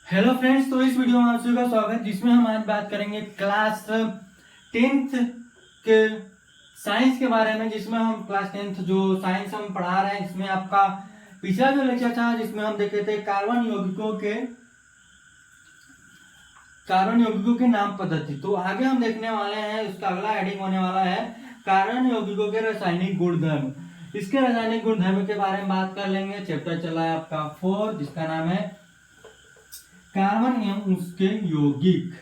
Hello friends, तो इस video में आप सभी का स्वागत, जिसमें हम आज बात करेंगे क्लास 10th के साइंस के बारे में। जिसमें हम क्लास 10th जो साइंस हम पढ़ा रहे हैं, जिसमें आपका पिछला जो लेक्चर था जिसमें हम देखे थे कार्बन यौगिकों के नाम पद्धति। तो आगे हम देखने वाले हैं, उसका अगला हेडिंग होने वाला है कार्बन यौगिकों के रासायनिक गुणधर्म। इसके रासायनिक गुणधर्म के बारे में बात कर लेंगे। चैप्टर चला है आपका 4, जिसका नाम है कार्बन एवं उसके यौगिक।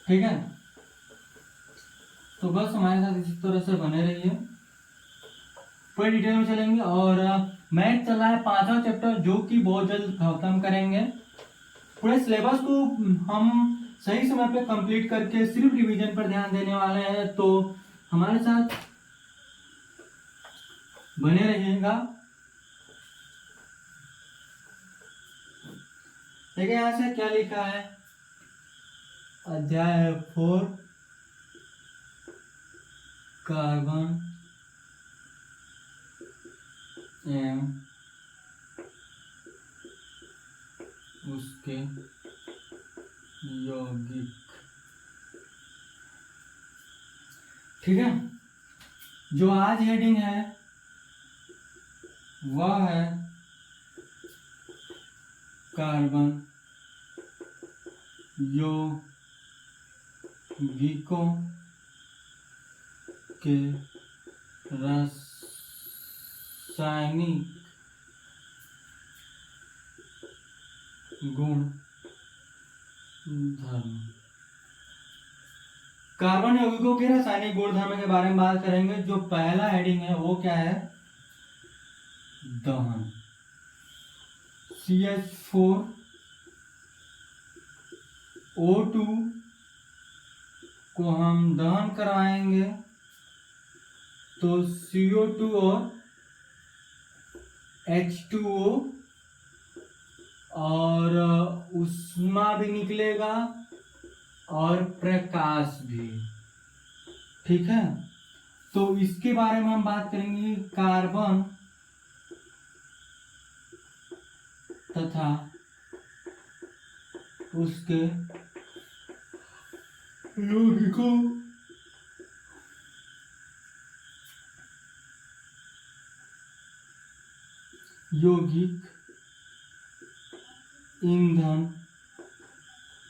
ठीक है, तो बस हमारे साथ इसी तरह से बने रहिए, पूरी डिटेल में चलेंगे। और मैथ चल रहा है 5वां चैप्टर, जो कि बहुत जल्द खत्म करेंगे। पूरे सिलेबस को हम सही समय पे कंप्लीट करके सिर्फ रिवीजन पर ध्यान देने वाले हैं, तो हमारे साथ बने रहिएगा। देखिए यहां से क्या लिखा है, अध्याय 4 कार्बन एवं उसके यौगिक। ठीक है, जो आज हेडिंग है वह है कार्बन यौगिकों के रासायनिक गुण धर्म। कार्बन यौगिकों के रासायनिक गुणधर्म के बारे में बात करेंगे। जो पहला हेडिंग है वो क्या है, दहन। CH4O2 को हम दहन करवाएंगे तो CO2 और H2O और ऊष्मा भी निकलेगा और प्रकाश भी। ठीक है, तो इसके बारे में हम बात करेंगे। कार्बन तथा उसके यौगिकों यौगिक ईंधन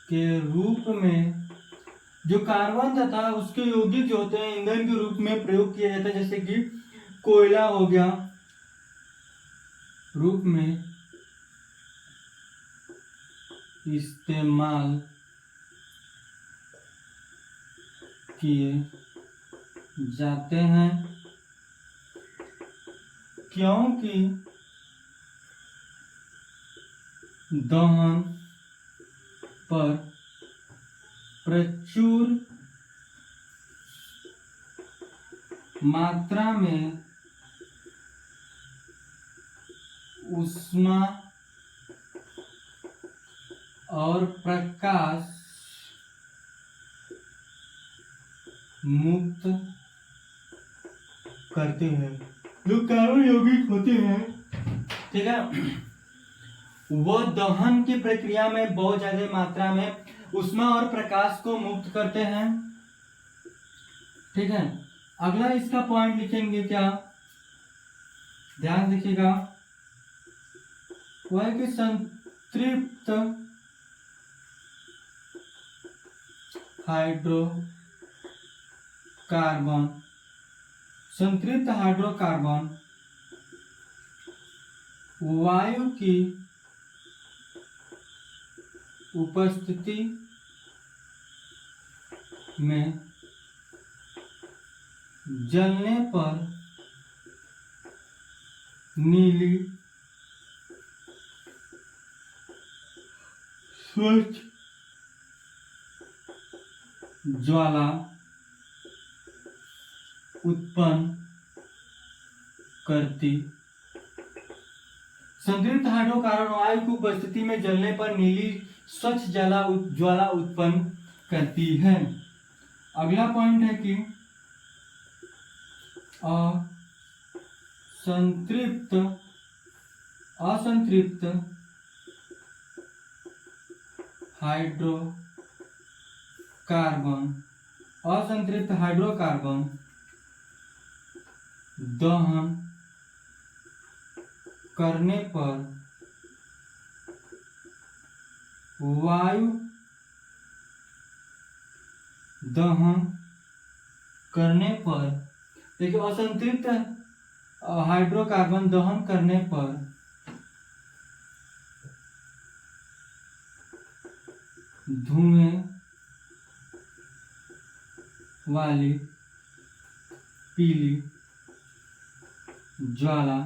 के रूप में, जो कार्बन तथा उसके यौगिक जो होते हैं ईंधन के रूप में प्रयोग किया जाता है, जैसे कि कोयला हो गया, रूप में इस्तेमाल किए जाते हैं, क्योंकि दहन पर प्रचुर मात्रा में ऊष्मा और प्रकाश मुक्त करते हैं। जो कार्बन यौगिक होते हैं, ठीक है, वह दहन की प्रक्रिया में बहुत ज्यादा मात्रा में ऊष्मा और प्रकाश को मुक्त करते हैं। ठीक है, अगला इसका पॉइंट लिखेंगे क्या, ध्यान रखिएगा, वह है कि संतृप्त हाइड्रोकार्बन वायु की उपस्थिति में जलने पर नीली स्वच्छ ज्वाला उत्पन्न करती। संतृप्त हाइड्रोकार्बन वायु की उपस्थिति में जलने पर नीली स्वच्छ ज्वाला उत्पन्न करती है। अगला पॉइंट है कि असंतृप्त हाइड्रोकार्बन, असंतृप्त हाइड्रोकार्बन दहन करने पर वायु दहन करने पर, देखिए असंतृप्त हाइड्रोकार्बन दहन करने पर धुएं वाली पीली ज्वाला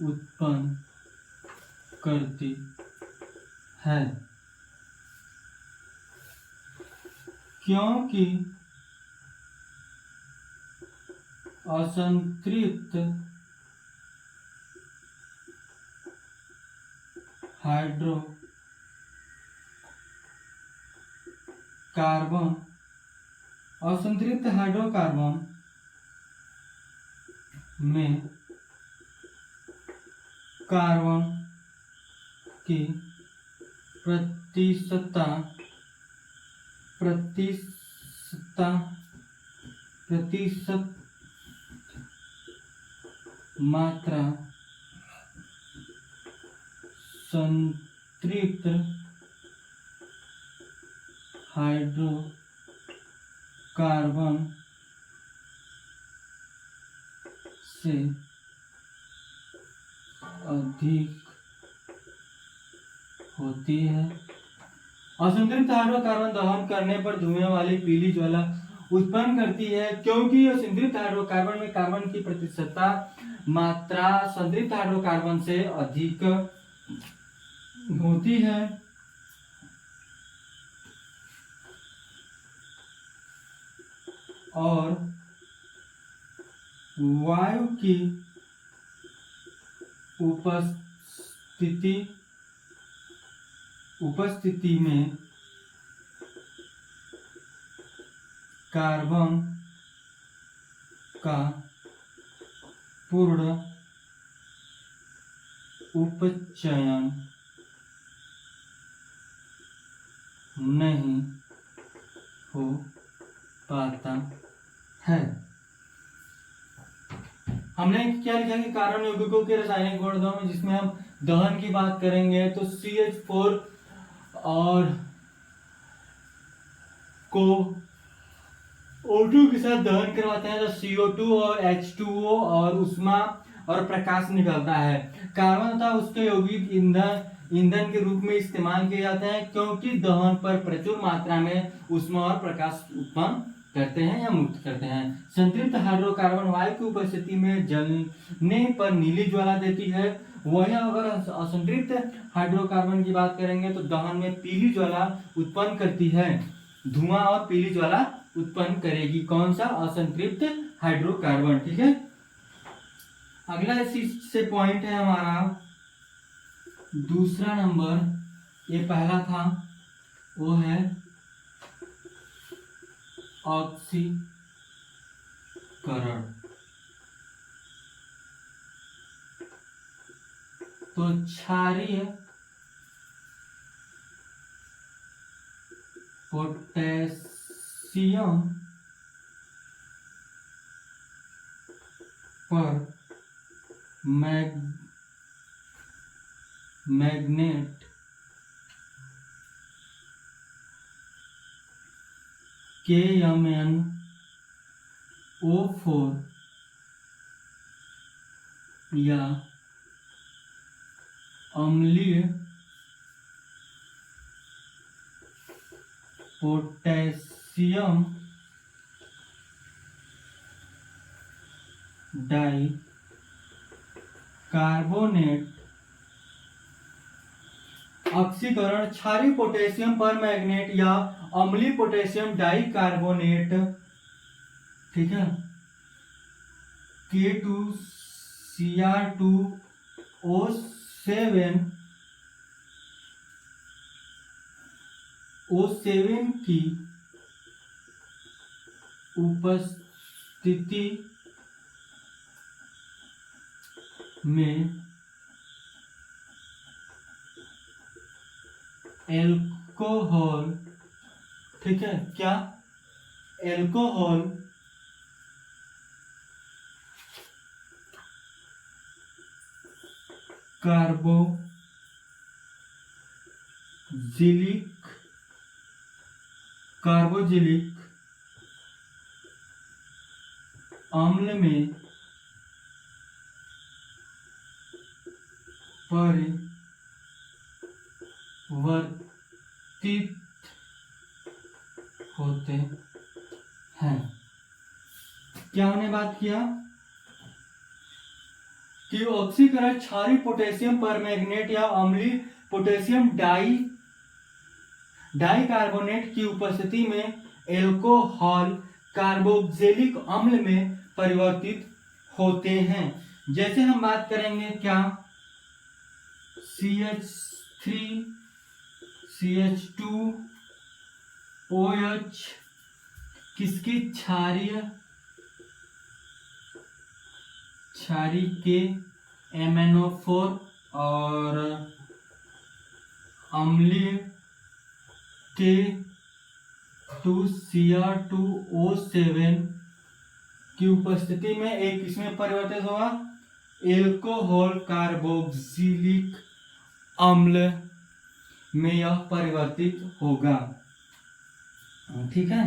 उत्पन्न करती है, क्योंकि असंतृप्त हाइड्रोकार्बन में कार्बन की प्रतिशत मात्रा संतृप्त हाइड्रोकार्बन से अधिक होती है। असंतृप्त हाइड्रोकार्बन दहन करने पर धुएं वाली पीली ज्वाला उत्पन्न करती है, क्योंकि असंतृप्त हाइड्रोकार्बन में कार्बन की प्रतिशत मात्रा संतृप्त हाइड्रोकार्बन से अधिक होती है। और वायु की उपस्थिति में कार्बन का पूर्ण उपचयन नहीं हो पाता है। हमने क्या लिखा कि कार्बन यौगिकों के रासायनिक गुणधर्म, जिसमें हम दहन की बात करेंगे तो CH4 और को O2 के साथ दहन करवाते हैं तो CO2 और H2O और उष्मा और प्रकाश निकलता है। कार्बन तथा उसके यौगिक ईंधन के रूप में इस्तेमाल किए जाते हैं, क्योंकि दहन पर प्रचुर मात्रा में उष्मा और प्रकाश उत्पन्न करते हैं या मुक्त करते हैं। संतृप्त हाइड्रोकार्बन वायु की उपस्थिति में जलने पर नीली ज्वाला देती है। वहीं अगर असंतृप्त हाइड्रोकार्बन की बात करेंगे तो दहन में पीली ज्वाला उत्पन्न करती है। धुआं और पीली ज्वाला उत्पन्न करेगी कौन सा? असंतृप्त हाइड्रोकार्बन। ठीक है, अगला इसी से पॉइंट है हमारा दूसरा नंबर, ये पहला था, वो है ऑक्सीकरण। तो क्षारीय पोटेशियम पर मैग्नेट KMnO4 या अम्लीय पोटेशियम डाइकार्बोनेट ऑक्सीकरण क्षारीय पोटेशियम परमैंगनेट या अम्लीय पोटेशियम डाइकार्बोनेट, ठीक है, K2Cr2O7 की उपस्थिति में एल्कोहल, ठीक है, क्या, एल्कोहल कार्बोजिलिक अम्ल में परिवर्तित होते हैं। क्या हमने बात किया कि ऑक्सीकरण क्षारीय पोटेशियम परमैंगनेट या अम्लीय पोटेशियम डाइकार्बोनेट की उपस्थिति में एल्कोहल कार्बोक्सिलिक अम्ल में परिवर्तित होते हैं। जैसे हम बात करेंगे क्या, CH3 CH2 OH किसकी क्षारीय के MnO4 और अम्लीय के 2Cr2O7 की उपस्थिति में एक इसमें परिवर्तित होगा, एल्कोहल कार्बोक्सिलिक अम्ल में यह परिवर्तित होगा। ठीक है,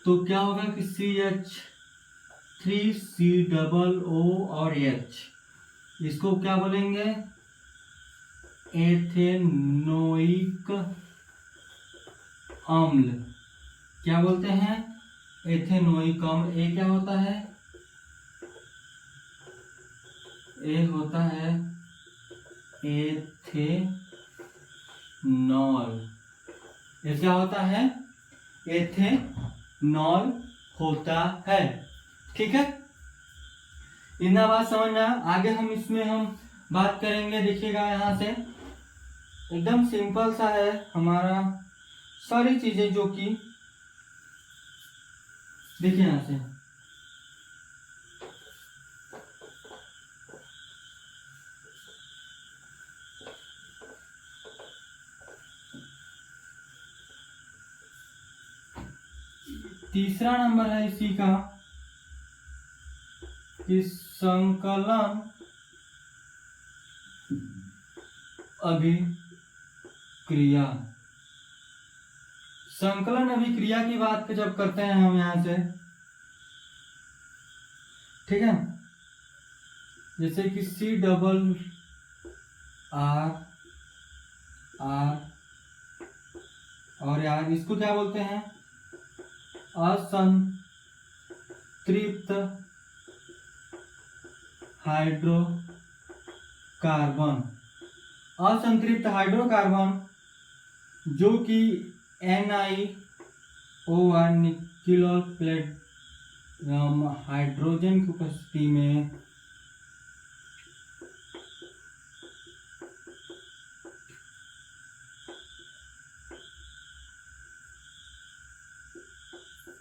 तो क्या होगा कि CH3COO और H, इसको क्या बोलेंगे, एथेनोइक अम्ल। क्या बोलते हैं, एथेनोइक अम्ल। ए क्या होता है, ए होता है एथेनॉल। ये क्या होता है, एथेनॉल होता है। ठीक है, इतना बात समझना। आगे हम इसमें हम बात करेंगे, देखिएगा यहाँ से एकदम सिंपल सा है हमारा सारी चीजें, जो कि देखिए यहाँ से तीसरा नंबर है इसी का कि संकलन अभिक्रिया। संकलन अभिक्रिया की बात जब करते हैं हम यहां से, ठीक है, जैसे कि CRR और यार इसको क्या बोलते हैं, असंतृप्त हाइड्रोकार्बन। असंतृप्त हाइड्रोकार्बन जो कि NiOR निक्लोर प्लेटिनम हाइड्रोजन की उपस्थिति में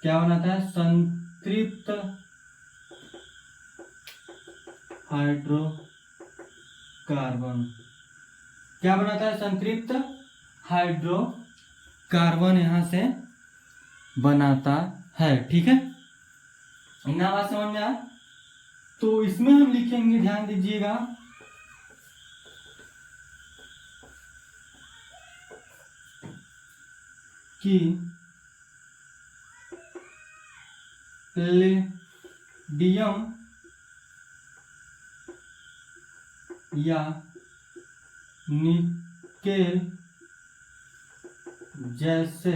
क्या बनाता है, संतृप्त हाइड्रोकार्बन। क्या बनाता है, संतृप्त हाइड्रोकार्बन यहां से बनाता है। ठीक है, इतना बात समझ में आया। तो इसमें हम लिखेंगे, ध्यान दीजिएगा, कि प्लेडियम या निकेल जैसे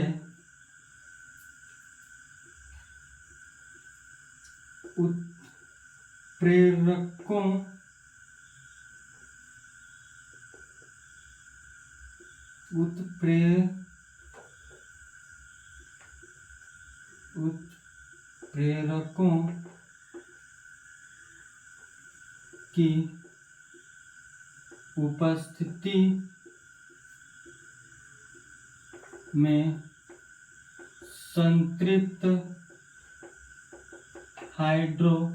उत्प्रेरकों की उपस्थिति में संतृप्त हाइड्रोकार्बन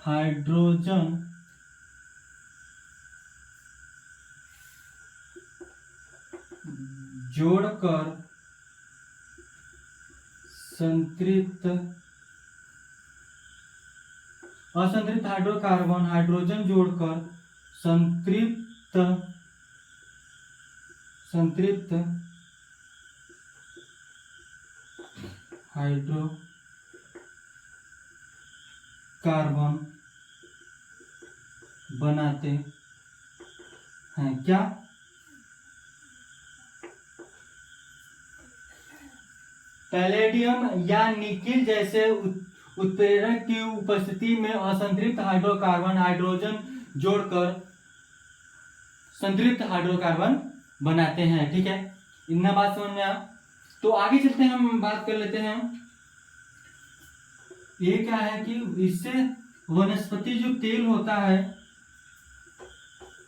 हाइड्रोजन असंतृप्त हाइड्रोकार्बन हाइड्रोजन जोड़कर संतृप्त हाइड्रोकार्बन बनाते हैं। क्या? पैलेडियम या निकिल जैसे उत्प्रेरक की उपस्थिति में असंतृप्त हाइड्रोकार्बन हाइड्रोजन जोड़कर संतृप्त हाइड्रोकार्बन बनाते हैं। ठीक है, इतना बात समझ में आया। तो आगे चलते हैं, हम बात कर लेते हैं। ये क्या है कि इससे वनस्पति जो तेल होता है,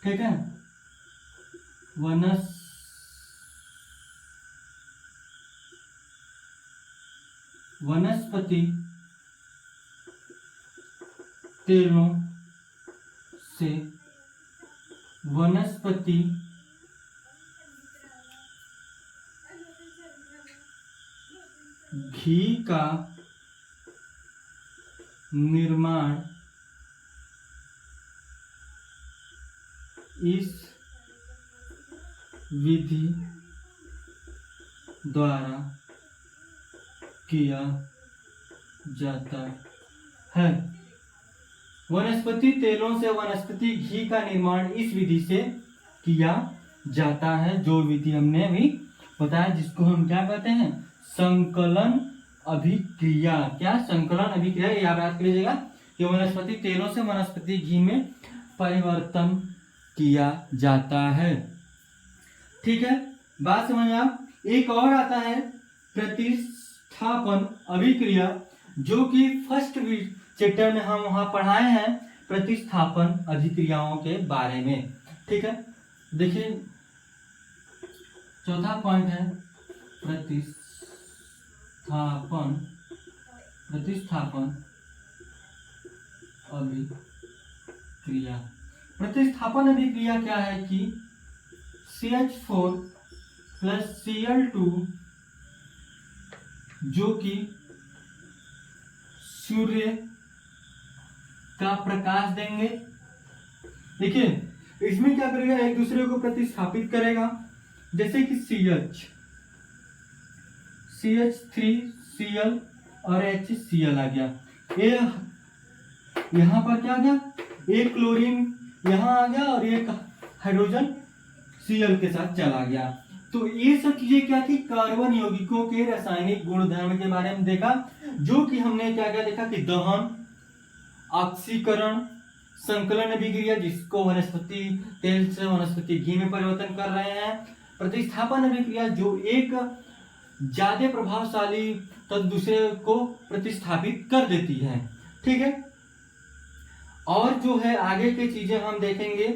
ठीक है, वनस्पति तेलों से वनस्पति घी का निर्माण इस विधि द्वारा किया जाता है। वनस्पति तेलों से वनस्पति घी का निर्माण इस विधि से किया जाता है, जो विधि हमने अभी बताया, जिसको हम क्या कहते हैं, संकलन अभिक्रिया। क्या? संकलन अभिक्रिया। याद कर लीजिएगा कि वनस्पति तेलों से वनस्पति घी में परिवर्तन किया जाता है। ठीक है, बात समझ आप। एक और आता है प्रतिस्थापन अभिक्रिया, जो कि फर्स्ट चैप्टर में हम वहां पढ़ाए हैं प्रतिस्थापन अभिक्रियाओं के बारे में। ठीक है, देखिए चौथा पॉइंट है प्रतिस्थापन अभिक्रिया। प्रतिस्थापन अभिक्रिया क्या है कि CH4 प्लस Cl2 जो कि सूर्य का प्रकाश देंगे। देखिए इसमें क्या करेगा, एक दूसरे को प्रतिस्थापित करेगा। जैसे कि CH3Cl और HCl आ गया। यहां पर क्या आ गया, एक क्लोरीन यहां आ गया और एक हाइड्रोजन Cl के साथ चला गया। तो ये सब चीजें क्या थी, कार्बन यौगिकों के रासायनिक गुणधर्म के बारे में देखा, जो कि हमने क्या क्या देखा कि दहन, ऑक्सीकरण, संकलन अभिक्रिया, जिसको वनस्पति तेल से वनस्पति घी में परिवर्तन कर रहे हैं, प्रतिस्थापन अभिक्रिया जो एक ज्यादा प्रभावशाली तो दूसरे को प्रतिस्थापित कर देती है। ठीक है, और जो है आगे की चीजें हम देखेंगे,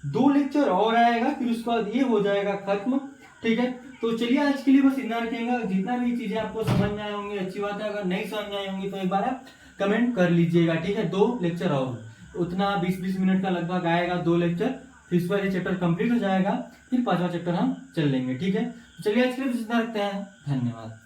2 लेक्चर और आएगा, फिर उसके बाद ये हो जाएगा खत्म। ठीक है, तो चलिए आज के लिए बस इतना रखेंगे। जितना भी चीजें आपको समझ में आए होंगे अच्छी बात है, अगर नहीं समझ में आए होंगी तो एक बार आप कमेंट कर लीजिएगा। ठीक है, 2 लेक्चर और उतना 20-20 मिनट का लगभग आएगा 2 लेक्चर, फिर इस बार ये चैप्टर कंप्लीट हो जाएगा, फिर 5वां चैप्टर हम चल लेंगे। ठीक है, चलिए आज के लिए इतना रखते हैं, धन्यवाद।